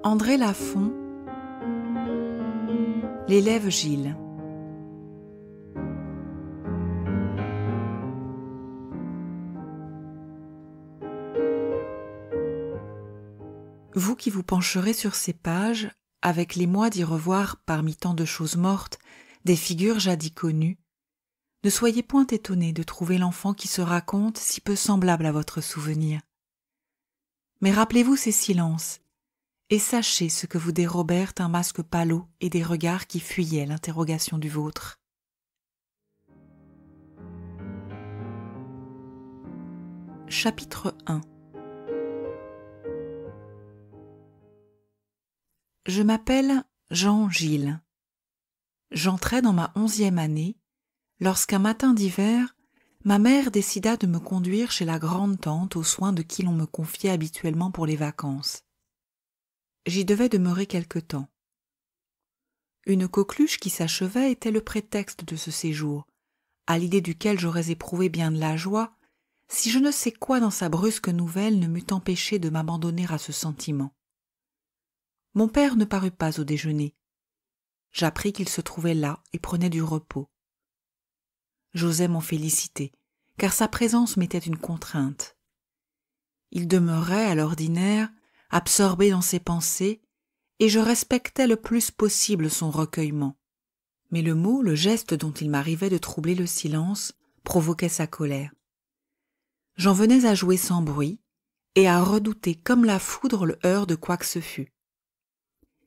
André Lafont, l'élève Gilles. Vous qui vous pencherez sur ces pages, avec l'émoi d'y revoir parmi tant de choses mortes, des figures jadis connues, ne soyez point étonnés de trouver l'enfant qui se raconte si peu semblable à votre souvenir. Mais rappelez-vous ces silences, et sachez ce que vous dérobèrent un masque pâlot et des regards qui fuyaient l'interrogation du vôtre. Chapitre 1. Je m'appelle Jean Gilles. J'entrais dans ma 11e année, lorsqu'un matin d'hiver, ma mère décida de me conduire chez la grande-tante aux soins de qui l'on me confiait habituellement pour les vacances. J'y devais demeurer quelque temps. Une coqueluche qui s'achevait était le prétexte de ce séjour, à l'idée duquel j'aurais éprouvé bien de la joie, si je ne sais quoi dans sa brusque nouvelle ne m'eût empêché de m'abandonner à ce sentiment. Mon père ne parut pas au déjeuner. J'appris qu'il se trouvait là et prenait du repos. J'osais m'en féliciter, car sa présence m'était une contrainte. Il demeurait, à l'ordinaire, absorbé dans ses pensées, et je respectais le plus possible son recueillement. Mais le mot, le geste dont il m'arrivait de troubler le silence, provoquait sa colère. J'en venais à jouer sans bruit, et à redouter comme la foudre le heurt de quoi que ce fût.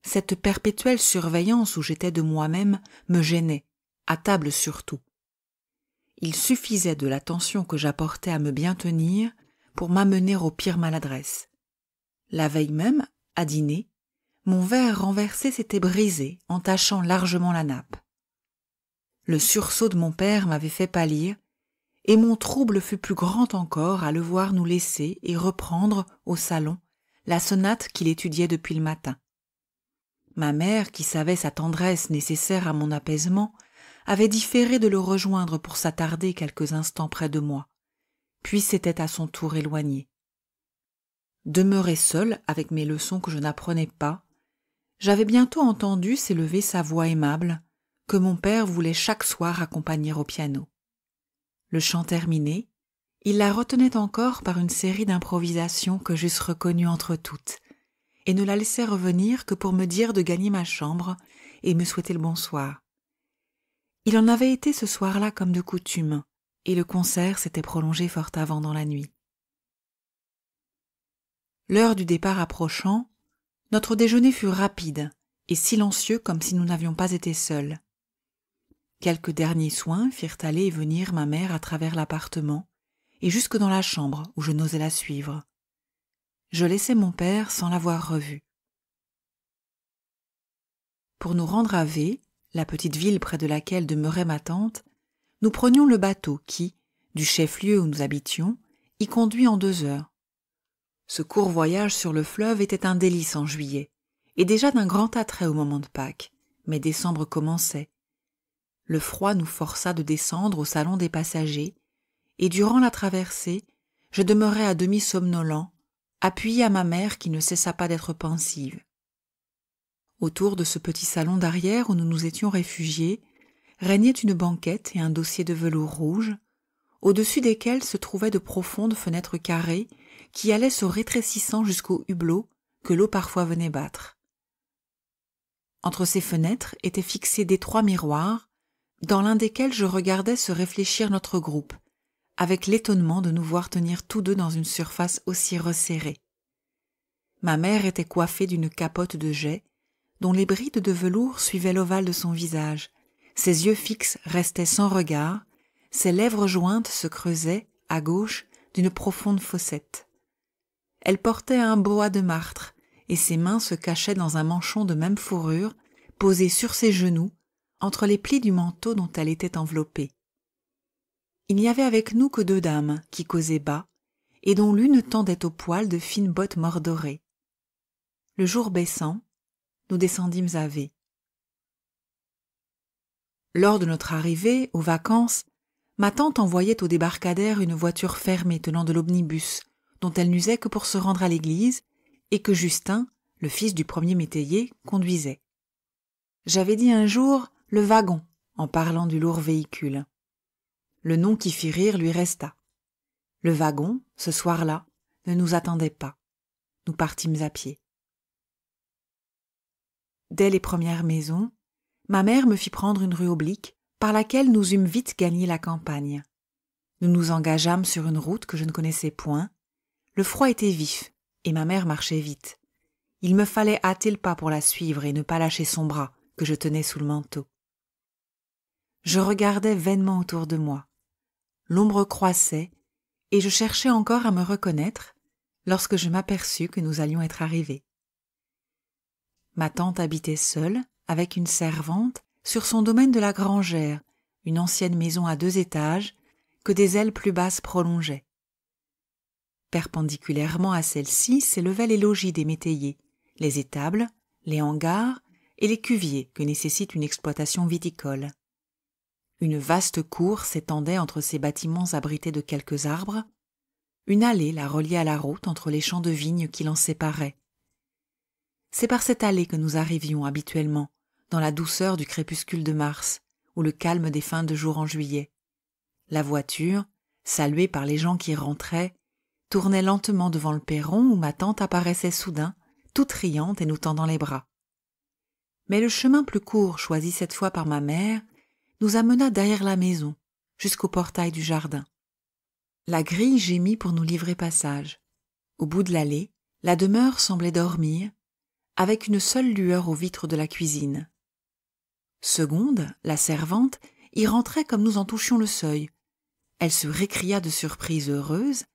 Cette perpétuelle surveillance où j'étais de moi-même me gênait, à table surtout. Il suffisait de l'attention que j'apportais à me bien tenir pour m'amener aux pires maladresses. La veille même, à dîner, mon verre renversé s'était brisé, entachant largement la nappe. Le sursaut de mon père m'avait fait pâlir, et mon trouble fut plus grand encore à le voir nous laisser et reprendre, au salon, la sonate qu'il étudiait depuis le matin. Ma mère, qui savait sa tendresse nécessaire à mon apaisement, avait différé de le rejoindre pour s'attarder quelques instants près de moi, puis s'était à son tour éloignée. Demeuré seul avec mes leçons que je n'apprenais pas, j'avais bientôt entendu s'élever sa voix aimable, que mon père voulait chaque soir accompagner au piano. Le chant terminé, il la retenait encore par une série d'improvisations que j'eusse reconnues entre toutes, et ne la laissait revenir que pour me dire de gagner ma chambre et me souhaiter le bonsoir. Il en avait été ce soir-là comme de coutume, et le concert s'était prolongé fort avant dans la nuit. L'heure du départ approchant, notre déjeuner fut rapide et silencieux comme si nous n'avions pas été seuls. Quelques derniers soins firent aller et venir ma mère à travers l'appartement et jusque dans la chambre où je n'osais la suivre. Je laissai mon père sans l'avoir revu. Pour nous rendre à V, la petite ville près de laquelle demeurait ma tante, nous prenions le bateau qui, du chef-lieu où nous habitions, y conduit en 2 heures. Ce court voyage sur le fleuve était un délice en juillet, et déjà d'un grand attrait au moment de Pâques, mais décembre commençait. Le froid nous força de descendre au salon des passagers, et durant la traversée, je demeurai à demi somnolent, appuyé à ma mère qui ne cessa pas d'être pensive. Autour de ce petit salon d'arrière où nous nous étions réfugiés, régnait une banquette et un dossier de velours rouge, au-dessus desquels se trouvaient de profondes fenêtres carrées qui allaient se rétrécissant jusqu'au hublot que l'eau parfois venait battre. Entre ces fenêtres étaient fixés d'étroits miroirs, dans l'un desquels je regardais se réfléchir notre groupe, avec l'étonnement de nous voir tenir tous deux dans une surface aussi resserrée. Ma mère était coiffée d'une capote de jais, dont les brides de velours suivaient l'ovale de son visage, ses yeux fixes restaient sans regard, ses lèvres jointes se creusaient, à gauche, d'une profonde fossette. Elle portait un boa de martre, et ses mains se cachaient dans un manchon de même fourrure, posé sur ses genoux, entre les plis du manteau dont elle était enveloppée. Il n'y avait avec nous que 2 dames, qui causaient bas, et dont l'une tendait au poil de fines bottes mordorées. Le jour baissant, nous descendîmes à V. Lors de notre arrivée, aux vacances, ma tante envoyait au débarcadère une voiture fermée tenant de l'omnibus, dont elle n'usait que pour se rendre à l'église, et que Justin, le fils du premier métayer, conduisait. J'avais dit un jour « le wagon » en parlant du lourd véhicule. Le nom qui fit rire lui resta. Le wagon, ce soir-là, ne nous attendait pas. Nous partîmes à pied. Dès les premières maisons, ma mère me fit prendre une rue oblique par laquelle nous eûmes vite gagné la campagne. Nous nous engageâmes sur une route que je ne connaissais point. Le froid était vif et ma mère marchait vite. Il me fallait hâter le pas pour la suivre et ne pas lâcher son bras que je tenais sous le manteau. Je regardais vainement autour de moi. L'ombre croissait et je cherchais encore à me reconnaître lorsque je m'aperçus que nous allions être arrivés. Ma tante habitait seule, avec une servante, sur son domaine de la Grangère, une ancienne maison à 2 étages, que des ailes plus basses prolongeaient. Perpendiculairement à celle-ci s'élevaient les logis des métayers, les étables, les hangars et les cuviers que nécessite une exploitation viticole. Une vaste cour s'étendait entre ces bâtiments abrités de quelques arbres. Une allée la reliait à la route entre les champs de vignes qui l'en séparaient. C'est par cette allée que nous arrivions habituellement, dans la douceur du crépuscule de mars ou le calme des fins de jour en juillet. La voiture, saluée par les gens qui rentraient, tournait lentement devant le perron où ma tante apparaissait soudain, toute riante et nous tendant les bras. Mais le chemin plus court, choisi cette fois par ma mère, nous amena derrière la maison, jusqu'au portail du jardin. La grille gémit pour nous livrer passage. Au bout de l'allée, la demeure semblait dormir, avec une seule lueur aux vitres de la cuisine. Segonde, la servante, y rentrait comme nous en touchions le seuil. Elle se récria de surprise heureuse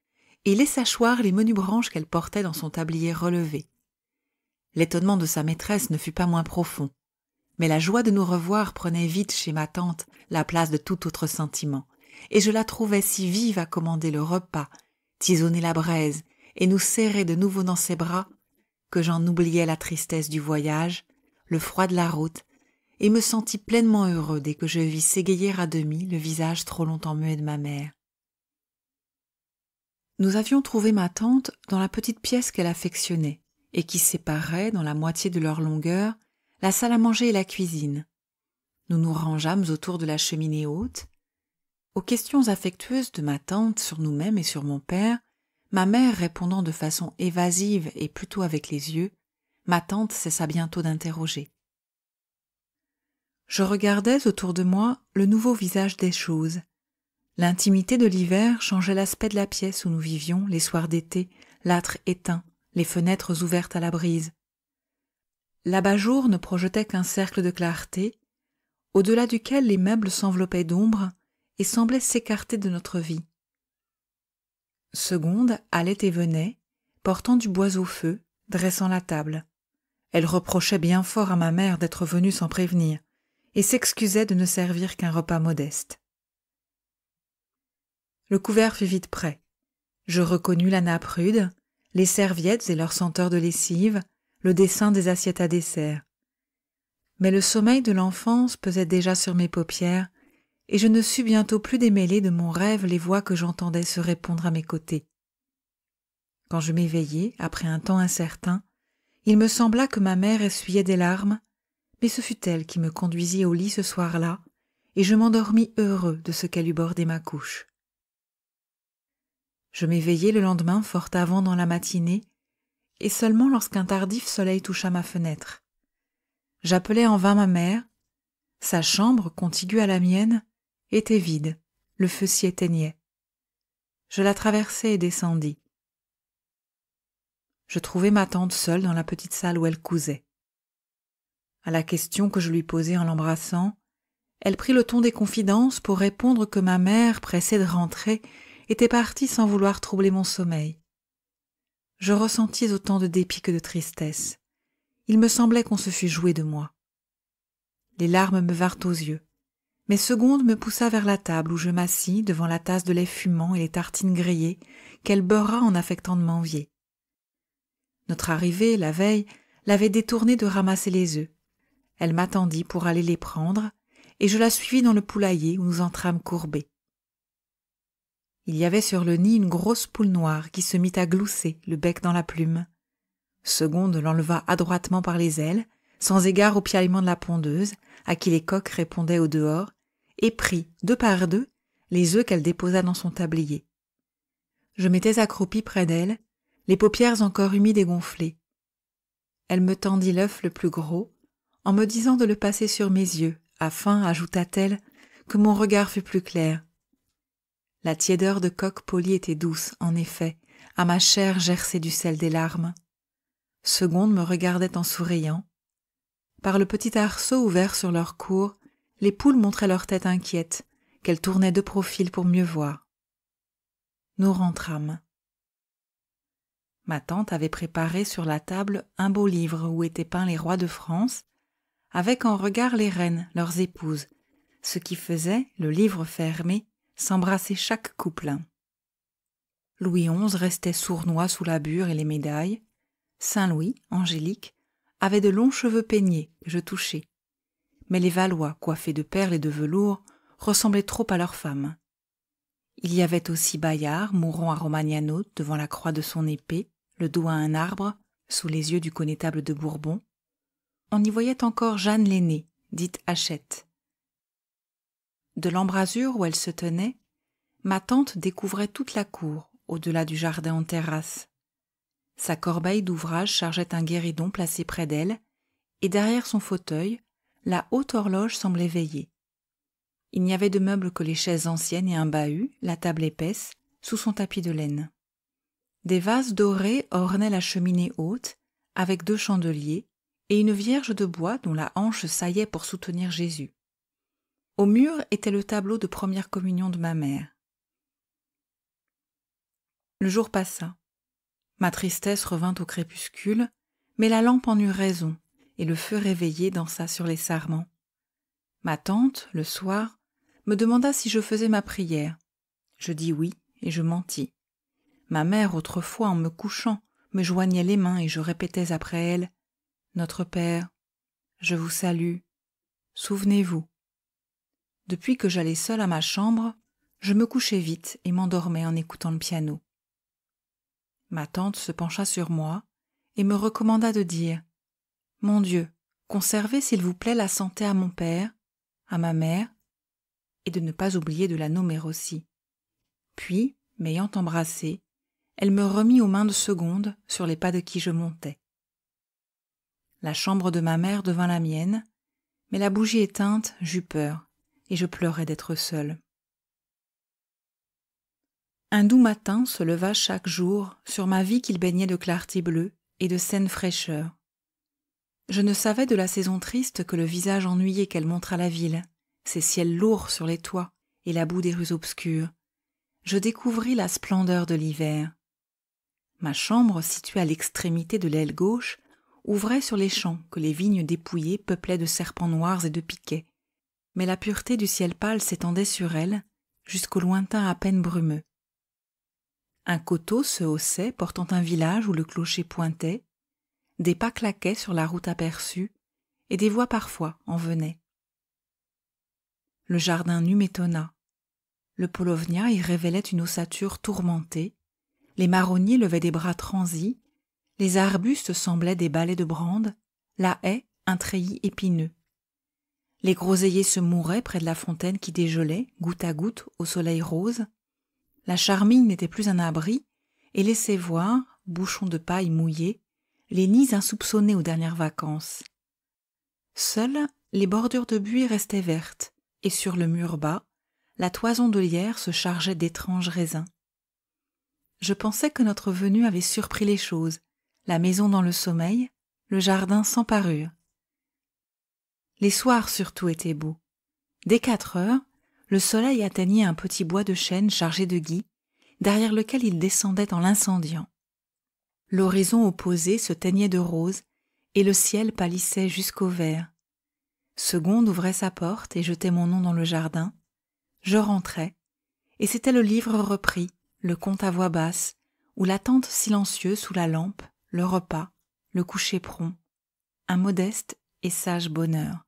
et laissa choir les menues branches qu'elle portait dans son tablier relevé. L'étonnement de sa maîtresse ne fut pas moins profond, mais la joie de nous revoir prenait vite chez ma tante la place de tout autre sentiment, et je la trouvais si vive à commander le repas, tisonner la braise et nous serrer de nouveau dans ses bras, que j'en oubliais la tristesse du voyage, le froid de la route, et me sentis pleinement heureux dès que je vis s'égayer à demi le visage trop longtemps muet de ma mère. Nous avions trouvé ma tante dans la petite pièce qu'elle affectionnait, et qui séparait, dans la moitié de leur longueur, la salle à manger et la cuisine. Nous nous rangeâmes autour de la cheminée haute. Aux questions affectueuses de ma tante sur nous-mêmes et sur mon père, ma mère répondant de façon évasive et plutôt avec les yeux, ma tante cessa bientôt d'interroger. Je regardais autour de moi le nouveau visage des choses. L'intimité de l'hiver changeait l'aspect de la pièce où nous vivions les soirs d'été, l'âtre éteint, les fenêtres ouvertes à la brise. L'abat-jour ne projetait qu'un cercle de clarté, au-delà duquel les meubles s'enveloppaient d'ombre et semblaient s'écarter de notre vie. Segonde allait et venait, portant du bois au feu, dressant la table. Elle reprochait bien fort à ma mère d'être venue sans prévenir, et s'excusait de ne servir qu'un repas modeste. Le couvert fut vite prêt. Je reconnus la nappe rude, les serviettes et leur senteur de lessive, le dessin des assiettes à dessert. Mais le sommeil de l'enfance pesait déjà sur mes paupières, et je ne sus bientôt plus démêler de mon rêve les voix que j'entendais se répondre à mes côtés. Quand je m'éveillai, après un temps incertain, il me sembla que ma mère essuyait des larmes, mais ce fut elle qui me conduisit au lit ce soir-là, et je m'endormis heureux de ce qu'elle eût bordé ma couche. Je m'éveillai le lendemain fort avant dans la matinée, et seulement lorsqu'un tardif soleil toucha ma fenêtre. J'appelai en vain ma mère. Sa chambre, contiguë à la mienne, était vide, le feu s'y éteignait. Je la traversai et descendis. Je trouvai ma tante seule dans la petite salle où elle cousait. À la question que je lui posai en l'embrassant, elle prit le ton des confidences pour répondre que ma mère, pressée de rentrer, était partie sans vouloir troubler mon sommeil. Je ressentis autant de dépit que de tristesse. Il me semblait qu'on se fût joué de moi. Les larmes me vinrent aux yeux, mais Segonde me poussa vers la table où je m'assis devant la tasse de lait fumant et les tartines grillées qu'elle beurra en affectant de m'envier. Notre arrivée, la veille, l'avait détournée de ramasser les œufs. Elle m'attendit pour aller les prendre, et je la suivis dans le poulailler où nous entrâmes courbés. Il y avait sur le nid une grosse poule noire qui se mit à glousser, le bec dans la plume. Seconde l'enleva adroitement par les ailes, sans égard au piaillement de la pondeuse, à qui les coqs répondaient au dehors, et prit, deux par deux, les œufs qu'elle déposa dans son tablier. Je m'étais accroupie près d'elle, les paupières encore humides et gonflées. Elle me tendit l'œuf le plus gros, en me disant de le passer sur mes yeux, afin, ajouta-t-elle, que mon regard fût plus clair. La tiédeur de coq poli était douce, en effet, à ma chair gerçait du sel des larmes. Seconde me regardait en souriant. Par le petit arceau ouvert sur leur cour, les poules montraient leur tête inquiète, qu'elles tournaient de profil pour mieux voir. Nous rentrâmes. Ma tante avait préparé sur la table un beau livre où étaient peints les rois de France, avec en regard les reines, leurs épouses, ce qui faisait, le livre fermé, s'embrasser chaque couple. Louis XI restait sournois sous la bure et les médailles. Saint-Louis, angélique, avait de longs cheveux peignés que je touchai. Mais les Valois, coiffés de perles et de velours, ressemblaient trop à leurs femmes. Il y avait aussi Bayard, mourant à Romagnano, devant la croix de son épée, le dos à un arbre, sous les yeux du connétable de Bourbon. On y voyait encore Jeanne l'aînée, dite Hachette. De l'embrasure où elle se tenait, ma tante découvrait toute la cour, au-delà du jardin en terrasse. Sa corbeille d'ouvrage chargeait un guéridon placé près d'elle, et derrière son fauteuil, la haute horloge semblait veiller. Il n'y avait de meubles que les chaises anciennes et un bahut, la table épaisse, sous son tapis de laine. Des vases dorés ornaient la cheminée haute, avec 2 chandeliers, et une vierge de bois dont la hanche saillait pour soutenir Jésus. Au mur était le tableau de première communion de ma mère. Le jour passa. Ma tristesse revint au crépuscule, mais la lampe en eut raison, et le feu réveillé dansa sur les sarments. Ma tante, le soir, me demanda si je faisais ma prière. Je dis oui, et je mentis. Ma mère, autrefois, en me couchant, me joignait les mains et je répétais après elle « Notre Père, je vous salue, souvenez-vous ». Depuis que j'allais seule à ma chambre, je me couchais vite et m'endormais en écoutant le piano. Ma tante se pencha sur moi et me recommanda de dire « Mon Dieu, conservez s'il vous plaît la santé à mon père, à ma mère, et de ne pas oublier de la nommer aussi. » Puis, m'ayant embrassée, elle me remit aux mains de Seconde sur les pas de qui je montais. La chambre de ma mère devint la mienne, mais la bougie éteinte, j'eus peur, et je pleurais d'être seule. Un doux matin se leva chaque jour sur ma vie qu'il baignait de clarté bleue et de saine fraîcheur. Je ne savais de la saison triste que le visage ennuyé qu'elle montre à la ville, ses ciels lourds sur les toits et la boue des rues obscures. Je découvris la splendeur de l'hiver. Ma chambre, située à l'extrémité de l'aile gauche, ouvrait sur les champs que les vignes dépouillées peuplaient de serpents noirs et de piquets, mais la pureté du ciel pâle s'étendait sur elle, jusqu'au lointain à peine brumeux. Un coteau se haussait, portant un village où le clocher pointait, des pas claquaient sur la route aperçue, et des voix parfois en venaient. Le jardin nu m'étonna. Le paulownia y révélait une ossature tourmentée, les marronniers levaient des bras transis, les arbustes semblaient des balais de brande, la haie un treillis épineux. Les groseilliers se mouraient près de la fontaine qui dégelait, goutte à goutte, au soleil rose. La charmille n'était plus un abri et laissait voir, bouchons de paille mouillés, les nids insoupçonnés aux dernières vacances. Seules, les bordures de buis restaient vertes, et sur le mur bas, la toison de lierre se chargeait d'étranges raisins. Je pensais que notre venue avait surpris les choses, la maison dans le sommeil, le jardin sans parure. Les soirs surtout étaient beaux. Dès 4 heures, le soleil atteignait un petit bois de chêne chargé de gui, derrière lequel il descendait en l'incendiant. L'horizon opposé se teignait de rose et le ciel pâlissait jusqu'au vert. Segonde ouvrait sa porte et jetait mon nom dans le jardin. Je rentrais, et c'était le livre repris, le conte à voix basse, ou l'attente silencieuse sous la lampe, le repas, le coucher prompt, un modeste et sage bonheur.